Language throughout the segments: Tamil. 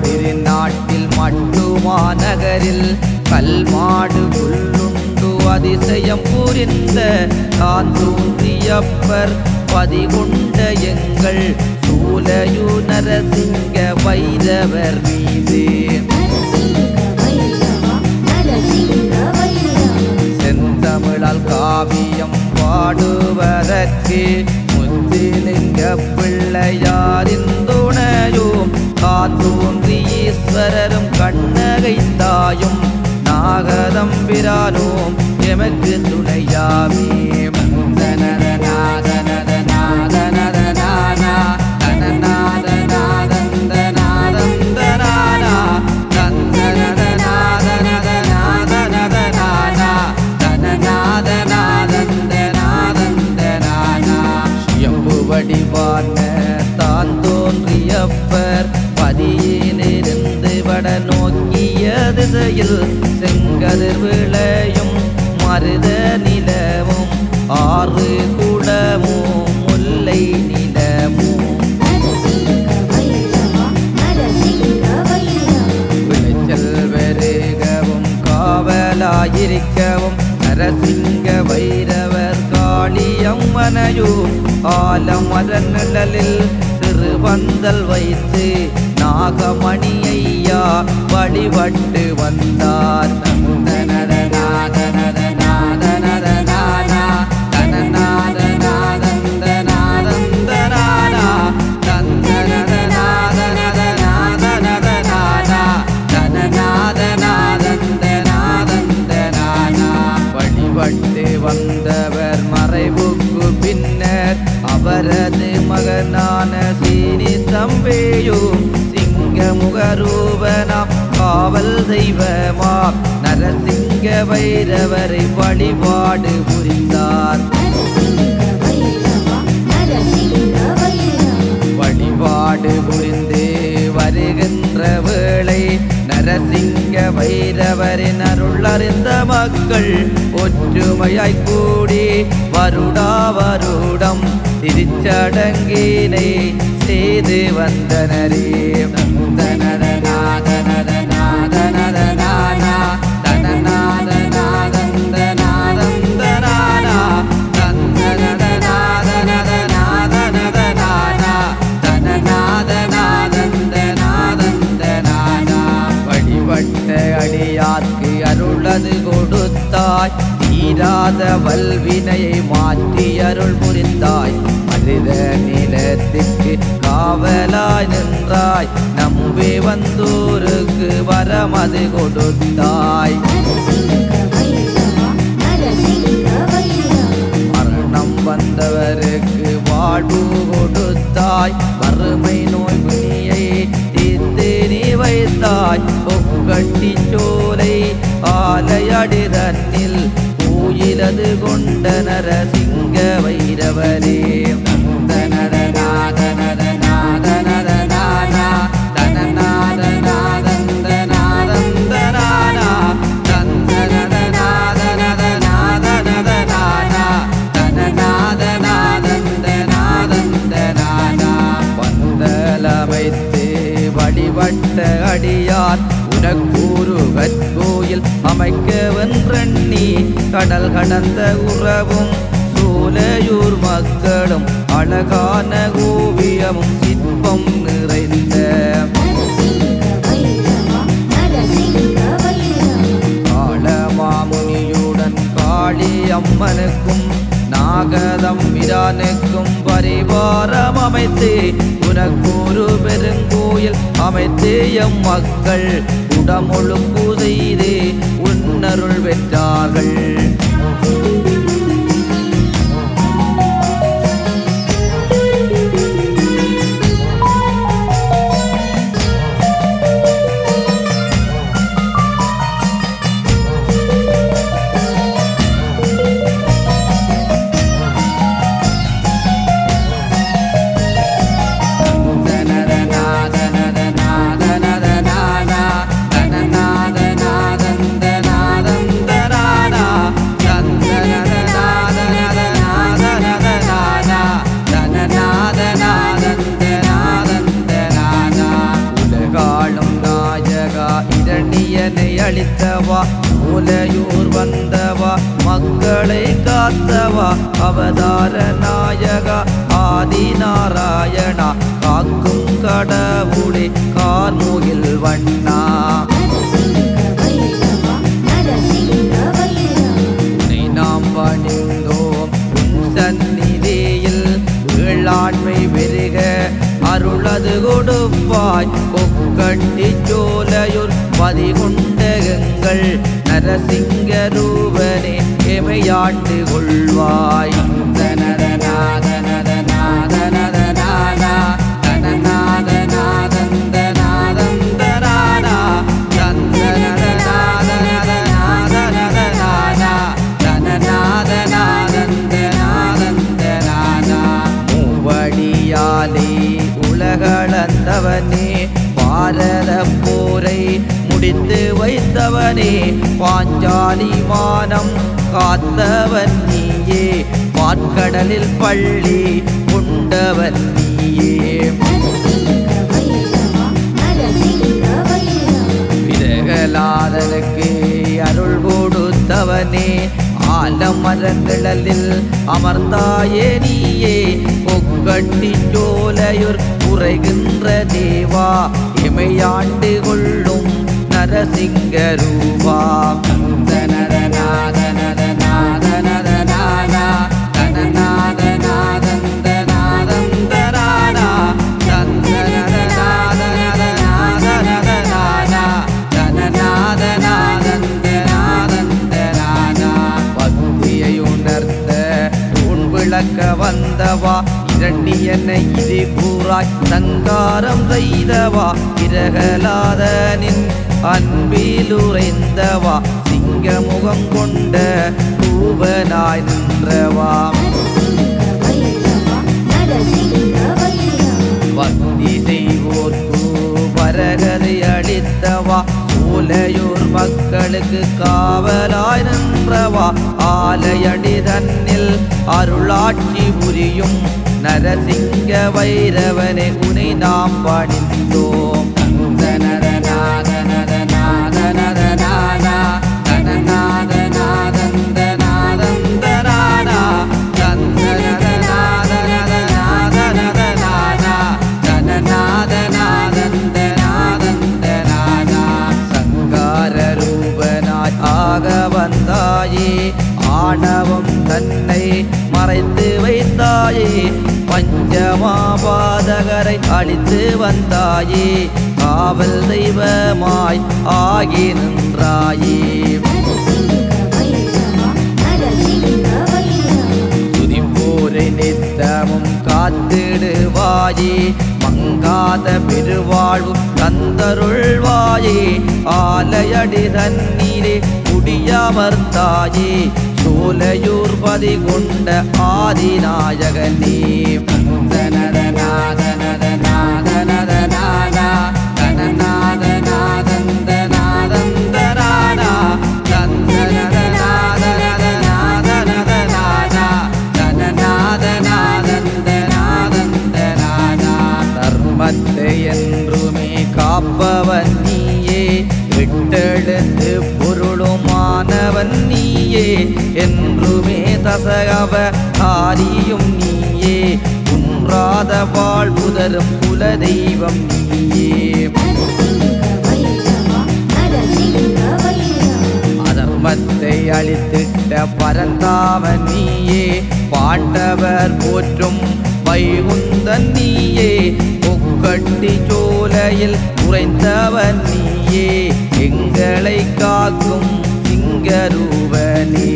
திருநாட்டில் மட்டுமாநகரில் கல்மாடு புல்லுண்டு அதிசயம் புரிந்த தாந்தூன்றியப்பர் பதிகொண்ட எங்கள் சூலையூ நரசிங்க வைரவர் மீது செந்தமிழால் காவியம் பாடுவதற்கு முத்துலிங்க பிள்ளையாரின் துணையும் காத்தோன்றி ஈஸ்வரரும் கண்ணகை தாயும் நாகதம்பிரானோம் எமக்கு துணையாமே. மந்தனத நாதனத நாதனத நானா தனநாத நாதந்த நாதந்த நானா தந்தனத நாதனத நாதனத நானா தனநாத நாதந்த நாதந்த நானா எம்பு வடிவான தான் தோன்றியப்பர் பதியிலிருந்து வட நோக்கிய திசையில் செங்கதிர் விளையும் மருத நிலவும் ஆறு குடமும் முல்லை நிலமும் விளைச்சல் வெறுகவும் காவலாயிருக்கவும் நரசிங்க வைரவர் காளியம்மனையும் ஆலமர நிழலில் திருவந்தல் வைத்து நாகமணியையா வழிபட்டு வந்தார். நந்தனத நாதனத நாதனத நானா தனநாத நாதந்த நாதந்த நானா தந்தனத நாதனத நாதனத நானா தனநாத நாதந்த நாதந்த நானா வழிபட்டு வந்தவர் மறைவுக்கு பின்னர் அவரது மகனான சீனி தம்பியும் சிங்கமுகரூபனாம் காவல் தெய்வமாம் நரசிங்க வைரவரை வழிபாடு புரிந்தார். வழிபாடு புரிந்து வருகின்ற வேளை நரசிங்க வைரவரின் அருள் அறிந்த மக்கள் ஒற்றுமையாய் கூடி வருடா வருடம் திருச்சடங்கினை செய்து வந்தனரே. நந்தனத நாதனத நாதனத நானா தனநாத நாதந்த நாதந்த நானா தந்தனத நாதனத நாதனத நானா தனநாத நாதந்த நாதந்த நானா வழிபட்ட அடியார்க்கு அருளது கொடுத்தாய் தீராத வல்வினையை மாற்றி அருள் புரிந்தாய். மருத நிலத்திற்கு காவலாய் நின்றாய் நம்பி வந்தோருக்கு வரமது கொடுத்தாய். மரணம் வந்தவருக்கு வாழ்வு கொடுத்தாய் வறுமை நோய் பிணியை தீர்த்து நீ வைத்தாய். பொக்கட்டி சோலை ஆலையடி தன்னில் கோயிலது கொண்ட நரசிங்க வைரவரே. நந்தனத நாதனத நாதனத நானா தனநாத நாதந்த நாதந்த நானா தந்தனத நாதனத நாதனத நானா தனநாத நாதந்த நாதந்த நானா பந்தலமைத்து வழிபட்ட அடியார் உனக்கூறு கற்கோயில் அமைக்க வென்றண்ணி கடல் கடந்த உறவும் சூலையூர் மக்களும் அழகான ஓவியமும் சிற்பம் நிறைந்த காளமாமுனியுடன் காளி அம்மனுக்கும் நாகதம்பிரானுக்கும் பரிவாரம் அமைத்து உனக்கூறு பெருங்கோயில் அமைத்து எம் மக்கள் உடமுழுக்கு செய்து உன்னருள் பெற்றார்கள். அளித்தவா உலையூர் வந்தவா மக்களை காத்தவா அவதார நாயகா ஆதிநாராயணா காக்கும் கடவுளே கார்முகில் வண்ணா உன்னை நாம் பணிந்தோம் உன் சந்நிதியில் வேளாண்மை பெருக அருளது கொடுப்பாய் கொக்கட்டி சோலையூர் பதிகொண்டகங்கள் நரசிங்க ரூபனே எமையாண்டு கொள்வாய். மூவடியாலே உலகளந்தவனே பாரத போரை முடித்து வைத்தவனே பாஞ்சாலி மானம் காத்தவன் நீயே பாற்கடலில் பள்ளி கொண்டவன் நீயே விதகலாதனுக்கு அருள் கொடுத்தவனே ஆலமரங்களில் அமர்ந்தாயே நீயே கொக்கட்டி சோலையூர் உரைகின்ற தேவா எமையாண்டு கொள்ளும் நரசிங்க ரூபா. பக்தியுணர்த்த தூண் விளக்க வந்தவா இரண்டியனை இது கூறாய் சங்காரம் செய்தவா இரகலாதனின் அன்பிலுரைந்தவா சிங்கமுகம் கொண்ட ரூபனாய் நின்றவா பக்தி செய்வோர்க்கு பரகதை அளித்தவா சோலையூர் மக்களுக்கு காவலாய் நின்றவா ஆலையடி தன்னில் அருளாட்சி புரியும் நரசிங்க வைரவனை உனை நாம் பணிந்தோம். சங்கார ரூபனாய் ஆக வந்தாயே ஆணவம் தன்னை மறைத்து வைத்தாயே பஞ்சமாபாதகரை அழித்து வந்தாயே காவல் தெய்வமாய் ஆகி நின்றாயே துதிப்போரை நித்தமும் காத்திடுவாயே மங்காத பெருவாழ்வு தந்தருள்வாயே ஆலையடி தண்ணீரே குடியமர்த்தாயே சோலையூர் பதிகொண்ட ஆதிநாயகனே. தர்மத்தை என்றுமே காப்பவன் நீயே எட்டெழுத்து பொருளுமானவன் நீயே என்றுமே தசகவ காரியும் நீயே குன்றாத வாழ்வுதரும் குலதெய்வம் நீயே அதர் தர்மத்தை அழித்திட்ட பரந்தாமன் நீயே, பாண்டவர் போற்றும் வைகுந்தன் நீயே, முக்கட்டி சோலையில் உறைந்தவன் நீயே, எங்களை காக்கும் சிங்கரூபனே.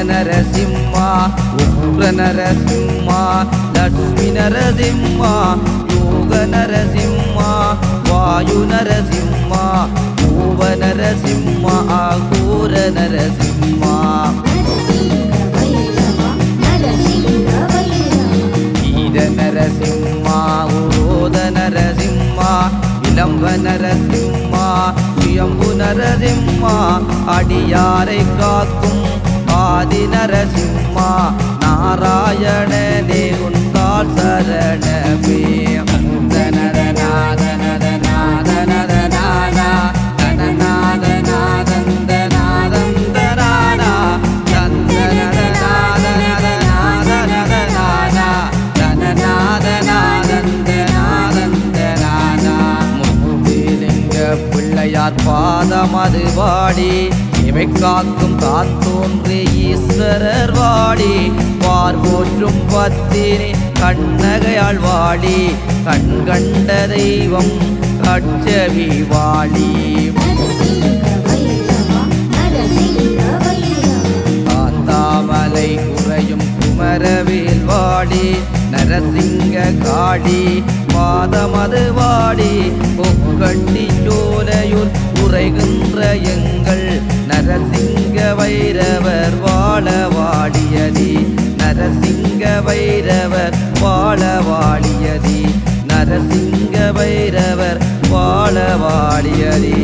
நரசிம்மா உக்ர நரசிம்மா லட்சுமி நரசிம்மா யோக நரசிம்மா வாயு நரசிம்மா பூவ நரசிம்மா அகோர நரசிம்மா. ஈர நரசிம்மா உரோத நரசிம்மா இளம்ப நரசிம்மா சுயம்பு நரசிம்மா அடியாரை காக்கும் ஆதி நரசிம்மா நாராயணனே உன்பால் சரணமே. பிள்ளையார் பாதமது வாடி இவை காக்கும் தான் தோன்றி ஈஸ்வரர் வாடி, பார் போற்றும் பத்தினி கண்ணகையாள் வாடி, கண் கண்ட தெய்வம் கட்சவி வாடி. காந்தாமலை குறையும் குமரவேல் வாடி, நரசிங்க காடி பாதமது வாடி, கொக்கட்டி சோலையூர் உரைகின்ற எங்கள் நரசிங்க வைரவர் வாழ வாடியதி, நரசிங்க வைரவர் வாழ வாடியதி, நரசிங்க வைரவர் வாழ வாடியதி.